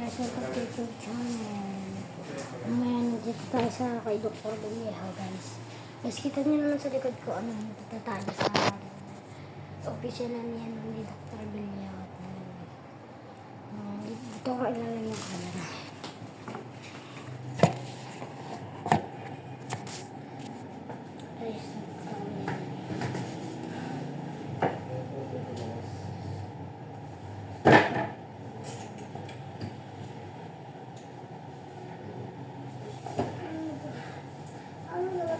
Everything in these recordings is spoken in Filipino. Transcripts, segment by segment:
Sa YouTube channel. Mamaya nandito tayo sa kay Dr. Bumiha, guys. Guys, kita niyo naman sa likod ko, ano, tayo sa official na niyan ni Dr. Bumiha. Dito ko ilalagay yung camera. Guys,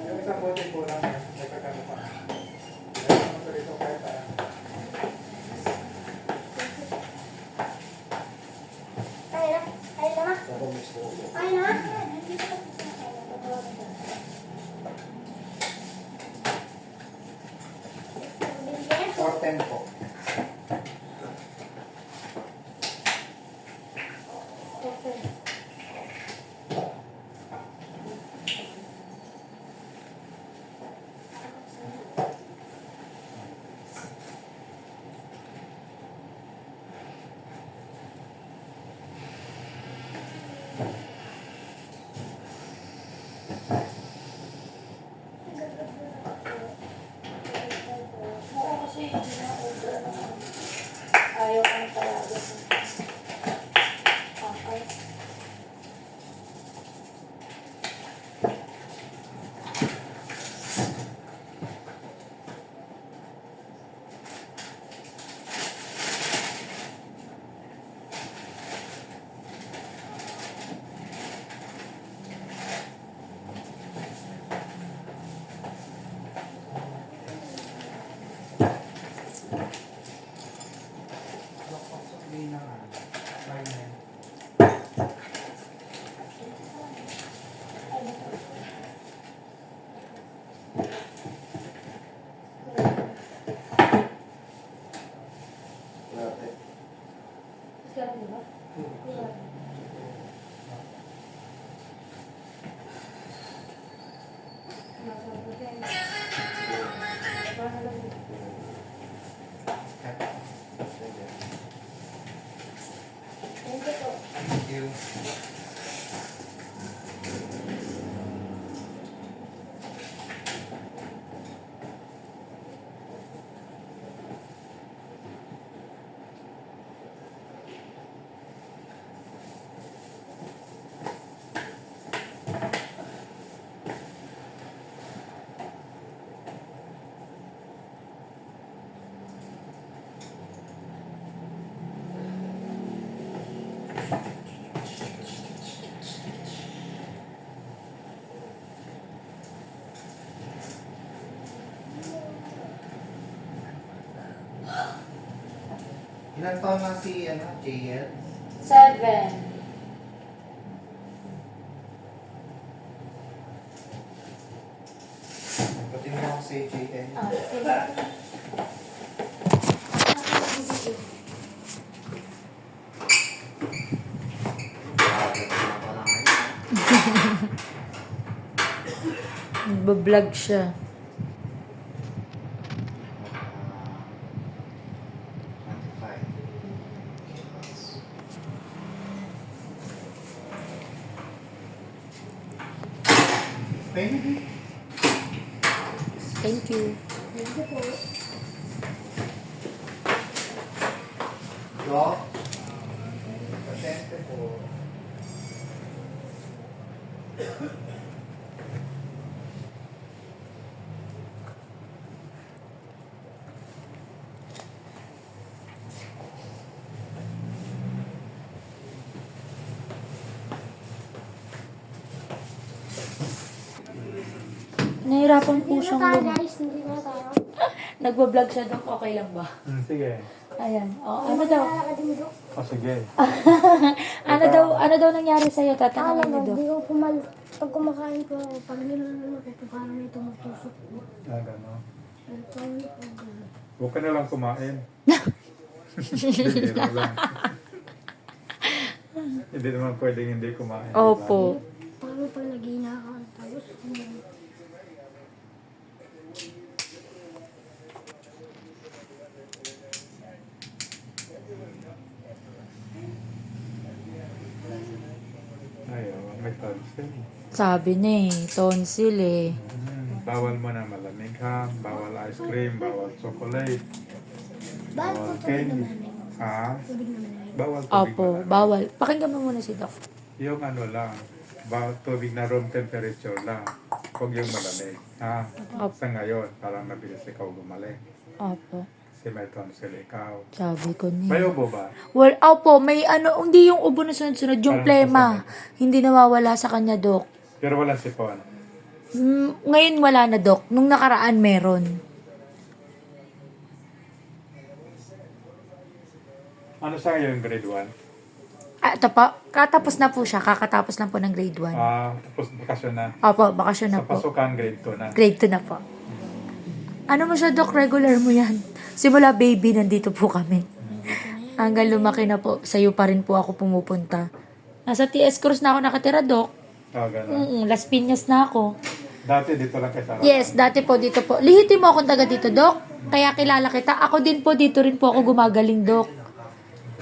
yung isang bote po lang, nagkakano pa. Kaya naman sa rito kahit or 10 po. ayaw ko na talaga. Okay. Thank you. Ilan taon na si JL? 7. Pati mo ako si JL. Nagbablog siya. Thank you. Doc? Pasente po. Nahirapan po siyang Guys, hindi na tayo. Nagbablog siya, Dok. Okay lang ba? Sige. Ayan. Oh, ano daw? Sige. Ano daw nangyari sa'yo? Tatanungin ni Dok. Hindi ko pag kumakain ko, pag nilulunod ito, parang may tumutusok ko. Gano'n. Ito, Huwag ka na lang kumain. Biro lang. Hindi naman pwedeng hindi kumain. Opo. paano pag naghina ka, tapos may tonsil. Sabi niya eh, tonsil eh. Bawal mo na malamig ha. Bawal ice cream, bawal chocolate, Bakit po bawal tubig candy. na malamig? Ha? Tubig na malamig. Bawal tubig Opo, malamig. bawal. Pakinggan mo muna si Doc. Yung ano lang, bawal tubig na room temperature lang. Huwag yung malamig. Ha? Opo. Sa ngayon, parang mabilis ikaw gumaling. Opo. Kasi may tonsil ikaw. Sabi ko May niya. ubo ba? Well, opo, may ano, hindi yung ubo na sunod-sunod, yung Parang plema. Hindi nawawala sa kanya, Doc. Pero walang sipon. Ngayon wala na, Doc. Nung nakaraan, meron. Ano sa ngayon, grade 1? Ito po, katapos na po siya. Kakatapos lang po ng grade 1. Tapos bakasyon na. Opo, bakasyon na Sa po. pasukan, grade 2 na. Grade 2 na po. Ano mo siya, Doc? Regular mo yan. Simula baby, nandito po kami. Hanggang lumaki na po, sa'yo pa rin po ako pumupunta. Nasa TS Cruz na ako nakatira, Doc. Gano'n. Las Piñas na ako. Dati dito lang kay Sarah. Yes, dati po dito po. Lihitin mo akong taga dito, Doc. Kaya kilala kita. Ako din po, dito rin po ako gumagaling, Doc.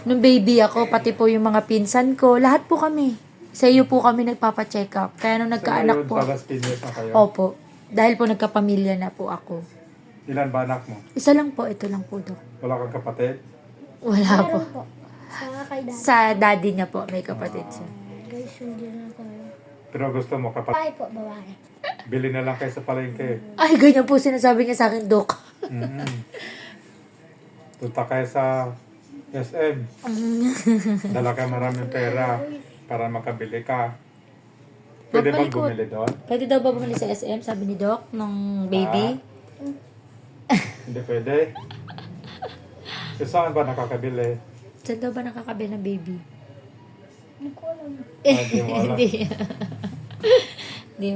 Nung baby ako, pati po yung mga pinsan ko, lahat po kami. Sa iyo po kami nagpapacheck up. Kaya nung nagkaanak po, Sa Las Piñas na kayo. opo, dahil po nagkapamilya na po ako. Ilan ba anak mo? Isa lang po, ito lang po, Doc. Wala kang kapatid? Wala po. Meron po. Sa kay dad. Sa daddy niya po, may kapatid siya. Guys, hindi na tayo. Pero gusto mo kapatid? Babae po, babae. Bili na lang kayo sa palengke. Ay, ganyan po sinasabi niya sa akin, Doc. Mm-hmm. Punta kayo sa SM. Dala kayo maraming pera para makabili ka. Pwede bang Magpalikot. bumili doon? Pwede daw ba bumili sa SM, sabi ni Doc, ng baby? Hindi pwede. So, saan ba nakakabili? Saan daw ba nakakabili ng baby? Hindi ko alam. Hindi mo alam. Hindi. Hindi.